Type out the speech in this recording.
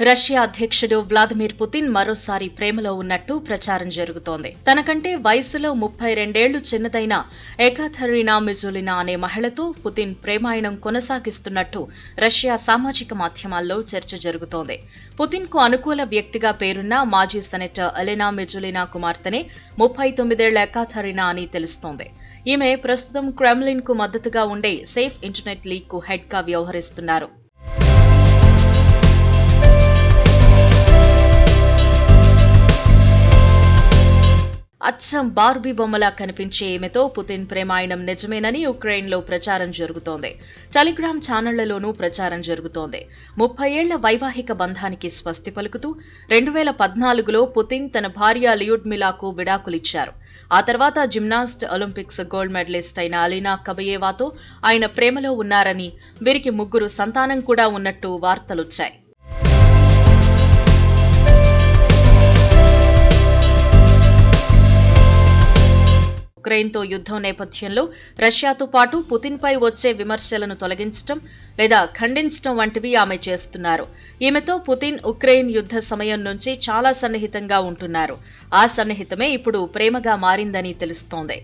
Russia అధ్యక్షుడు Vladimir Putin మరోసారి ప్రేమలో ఉన్నట్టు ప్రచారం జరుగుతోంది. తనకంటే వయసులో 32 చిన్నదైన ఎకాథెరినా మిజులినా అనే మహిళతో పుతిన్ ప్రేమాయణం కొనసాగిస్తున్నట్టు రష్యా సామాజిక మాధ్యమాల్లో చర్చ జరుగుతోంది. పుతిన్ కు అనుకూల వ్యక్తిగా పేరున్న మాజీ సెనేటర్ ఎలెనా మిజులినా కుమార్తెనే 39 ఎకాథెరినా అని తెలుస్తోంది. ఈమె ప్రస్తుతం క్రెమ్లిన్ కు మద్దతుగా ఉండే సేఫ్ ఇంటర్నెట్ లీగ్ కు హెడ్ గా వ్యవహరిస్తున్నారు. అచ్చం బార్బీ బొమ్మలా కనిపించే ఈమెతో పుతిన్ ప్రేమాయణం నిజమేనని ఉక్రెయిన్లో ప్రచారం జరుగుతోంది. టెలిగ్రామ్ ఛానళ్లలోనూ ప్రచారం జరుగుతోంది. 30 ఏళ్ల వైవాహిక బంధానికి స్వస్తి పలుకుతూ 2014లో పుతిన్ తన భార్య లియుడ్మిలాకు విడాకులిచ్చారు. ఆ తర్వాత జిమ్నాస్ట్, ఒలింపిక్స్ గోల్డ్ మెడలిస్ట్ అయిన అలీనా కబయేవాతో ఆయన ప్రేమలో ఉన్నారని, వీరికి 3 సంతానం కూడా ఉన్నట్టు వార్తలొచ్చాయి. ఉక్రెయిన్తో యుద్ధం నేపథ్యంలో రష్యాతో పాటు పుతిన్పై వచ్చే విమర్శలను తొలగించడం లేదా ఖండించడం వంటివి ఆమె చేస్తున్నారు. ఈమెతో పుతిన్ ఉక్రెయిన్ యుద్ధ సమయం నుంచి చాలా సన్నిహితంగా ఉంటున్నారు. ఆ సన్నిహితమే ఇప్పుడు ప్రేమగా మారిందని తెలుస్తోంది.